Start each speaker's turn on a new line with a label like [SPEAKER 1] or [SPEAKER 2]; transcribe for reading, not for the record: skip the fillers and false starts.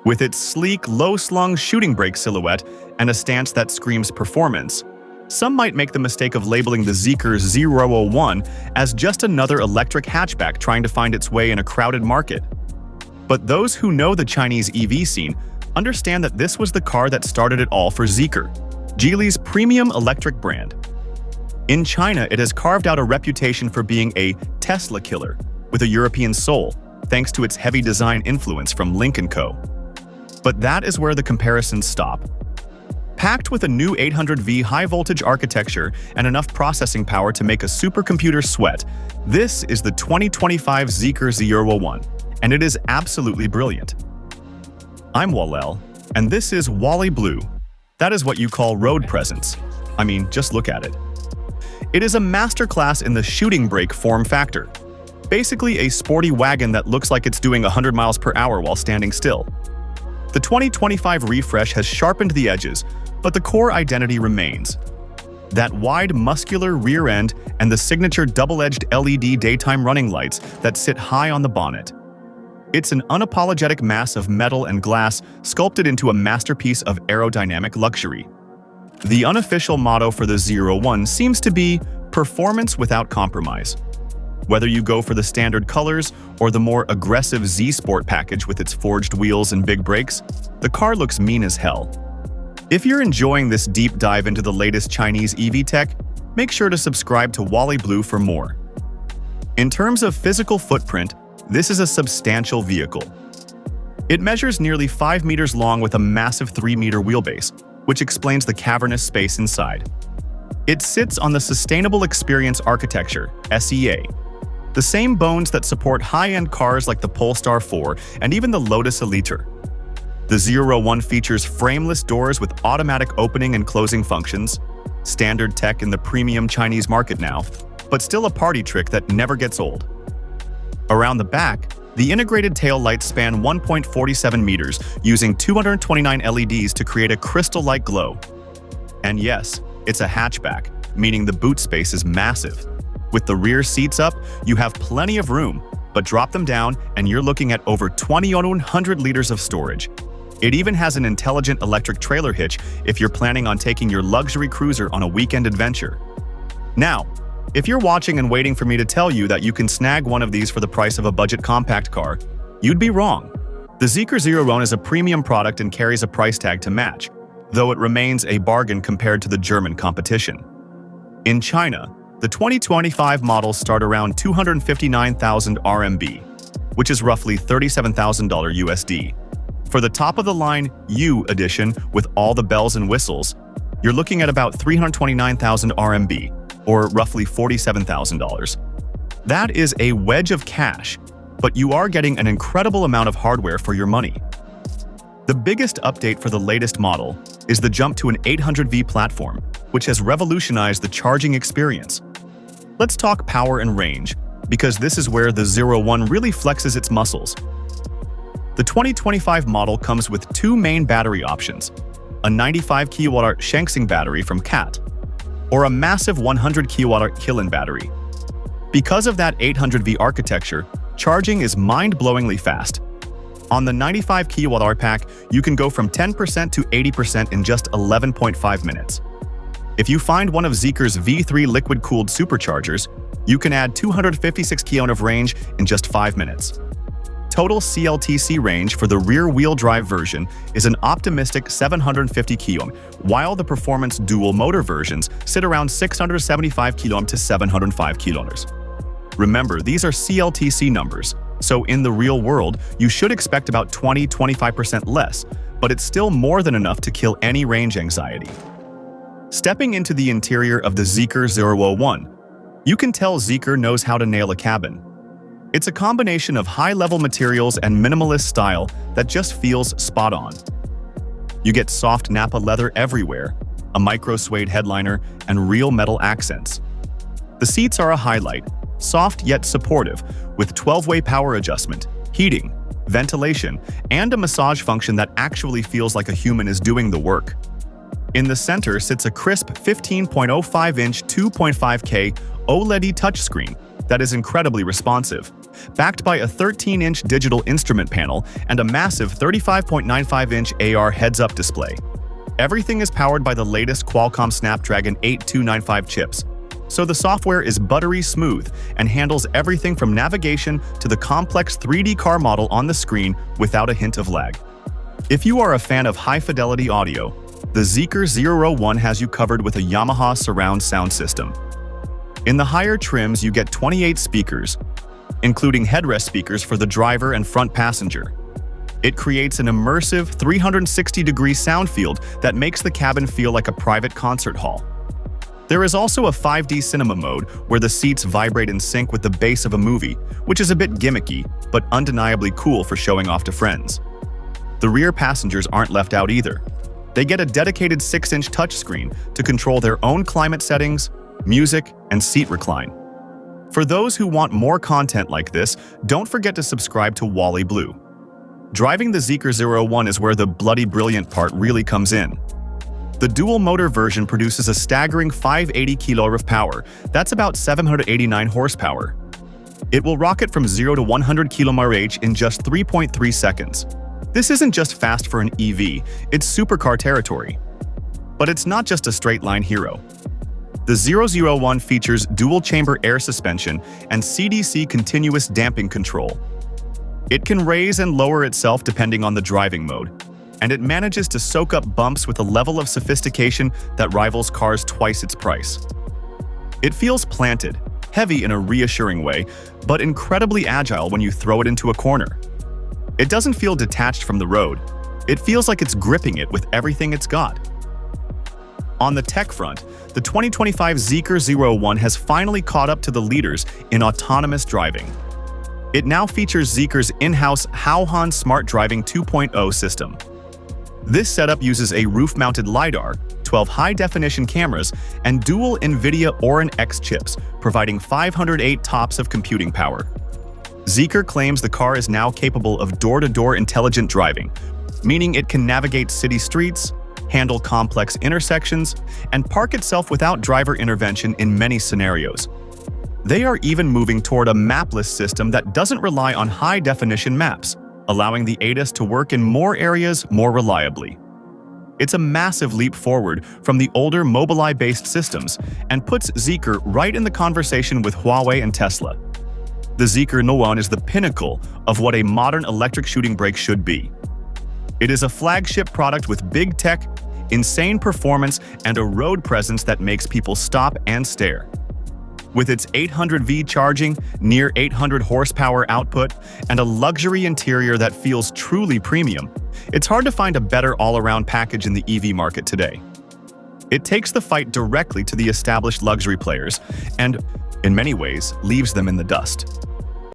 [SPEAKER 1] With its sleek, low-slung shooting brake silhouette and a stance that screams performance, some might make the mistake of labeling the Zeekr 001 as just another electric hatchback trying to find its way in a crowded market. But those who know the Chinese EV scene understand that this was the car that started it all for Zeekr, Geely's premium electric brand. In China, it has carved out a reputation for being a Tesla killer with a European soul, thanks to its heavy design influence from Lynk Co. But that is where the comparisons stop. Packed with a new 800V high-voltage architecture and enough processing power to make a supercomputer sweat, this is the 2025 Zeekr 001, and it is absolutely brilliant. I'm Walel, and this is Wallay Blue. That is what you call road presence. I mean, just look at it. It is a masterclass in the shooting brake form factor. Basically a sporty wagon that looks like it's doing 100 miles per hour while standing still. The 2025 refresh has sharpened the edges, but the core identity remains. That wide, muscular rear end and the signature double-edged LED daytime running lights that sit high on the bonnet. It's an unapologetic mass of metal and glass sculpted into a masterpiece of aerodynamic luxury. The unofficial motto for the 01 seems to be performance without compromise. Whether you go for the standard colors or the more aggressive Z Sport package with its forged wheels and big brakes, the car looks mean as hell. If you're enjoying this deep dive into the latest Chinese EV tech, make sure to subscribe to Wallay Blue for more. In terms of physical footprint, this is a substantial vehicle. It measures nearly 5 meters long with a massive 3-meter wheelbase, which explains the cavernous space inside. It sits on the Sustainable Experience Architecture, SEA, the same bones that support high-end cars like the Polestar 4 and even the Lotus Eliter. The 01 features frameless doors with automatic opening and closing functions, standard tech in the premium Chinese market now, but still a party trick that never gets old. Around the back, the integrated tail lights span 1.47 meters using 229 LEDs to create a crystal-like glow. And yes, it's a hatchback, meaning the boot space is massive. With the rear seats up, you have plenty of room, but drop them down and you're looking at over 2,100 liters of storage. It even has an intelligent electric trailer hitch if you're planning on taking your luxury cruiser on a weekend adventure. Now, if you're watching and waiting for me to tell you that you can snag one of these for the price of a budget compact car, you'd be wrong. The Zeekr 01 is a premium product and carries a price tag to match, though it remains a bargain compared to the German competition. In China, the 2025 models start around 259,000 RMB, which is roughly $37,000 USD. For the top-of-the-line U edition with all the bells and whistles, you're looking at about 329,000 RMB, or roughly $47,000. That is a wedge of cash, but you are getting an incredible amount of hardware for your money. The biggest update for the latest model is the jump to an 800V platform, which has revolutionized the charging experience. Let's talk power and range, because this is where the 01 really flexes its muscles. The 2025 model comes with two main battery options, a 95 kWh Shaanxi battery from CAT, or a massive 100 kWh Kilin battery. Because of that 800V architecture, charging is mind-blowingly fast. On the 95 kWh pack, you can go from 10% to 80% in just 11.5 minutes. If you find one of Zeekr's V3 liquid-cooled superchargers, you can add 256 km of range in just 5 minutes. Total CLTC range for the rear-wheel drive version is an optimistic 750 km, while the performance dual-motor versions sit around 675 km to 705 km. Remember, these are CLTC numbers, so in the real world, you should expect about 20–25% less, but it's still more than enough to kill any range anxiety. Stepping into the interior of the Zeekr 01, you can tell Zeekr knows how to nail a cabin. It's a combination of high-level materials and minimalist style that just feels spot on. You get soft Nappa leather everywhere, a micro-suede headliner, and real metal accents. The seats are a highlight, soft yet supportive, with 12-way power adjustment, heating, ventilation, and a massage function that actually feels like a human is doing the work. In the center sits a crisp 15.05-inch 2.5K OLED touchscreen that is incredibly responsive. backed by a 13-inch digital instrument panel and a massive 35.95-inch AR heads-up display. Everything is powered by the latest Qualcomm Snapdragon 8295 chips, so the software is buttery smooth and handles everything from navigation to the complex 3D car model on the screen without a hint of lag. If you are a fan of high-fidelity audio, the Zeekr 001 has you covered with a Yamaha surround sound system. In the higher trims, you get 28 speakers, including headrest speakers for the driver and front passenger. It creates an immersive 360-degree sound field that makes the cabin feel like a private concert hall. There is also a 5D cinema mode where the seats vibrate in sync with the bass of a movie, which is a bit gimmicky, but undeniably cool for showing off to friends. The rear passengers aren't left out either. They get a dedicated 6-inch touchscreen to control their own climate settings, music, and seat recline. For those who want more content like this, don't forget to subscribe to Wallay Blue. Driving the Zeekr 01 is where the bloody brilliant part really comes in. The dual-motor version produces a staggering 580 kg of power. That's about 789 horsepower. It will rocket from 0 to 100 km/h in just 3.3 seconds. This isn't just fast for an EV, it's supercar territory. But it's not just a straight-line hero. The 001 features dual-chamber air suspension and CDC continuous damping control. It can raise and lower itself depending on the driving mode, and it manages to soak up bumps with a level of sophistication that rivals cars twice its price. It feels planted, heavy in a reassuring way, but incredibly agile when you throw it into a corner. It doesn't feel detached from the road. It feels like it's gripping it with everything it's got. On the tech front, the 2025 Zeekr 01 has finally caught up to the leaders in autonomous driving. It now features Zeekr's in-house Hauhan Smart Driving 2.0 system. This setup uses a roof-mounted LiDAR, 12 high-definition cameras, and dual NVIDIA Orin X chips, providing 508 TOPS of computing power. Zeekr claims the car is now capable of door-to-door intelligent driving, meaning it can navigate city streets, handle complex intersections, and park itself without driver intervention in many scenarios. They are even moving toward a mapless system that doesn't rely on high-definition maps, allowing the ADAS to work in more areas more reliably. It's a massive leap forward from the older Mobileye-based systems and puts Zeekr right in the conversation with Huawei and Tesla. The Zeekr 01 is the pinnacle of what a modern electric shooting brake should be. It is a flagship product with big tech, insane performance, and a road presence that makes people stop and stare. With its 800V charging, near 800 horsepower output, and a luxury interior that feels truly premium, it's hard to find a better all-around package in the EV market today. It takes the fight directly to the established luxury players and, in many ways, leaves them in the dust.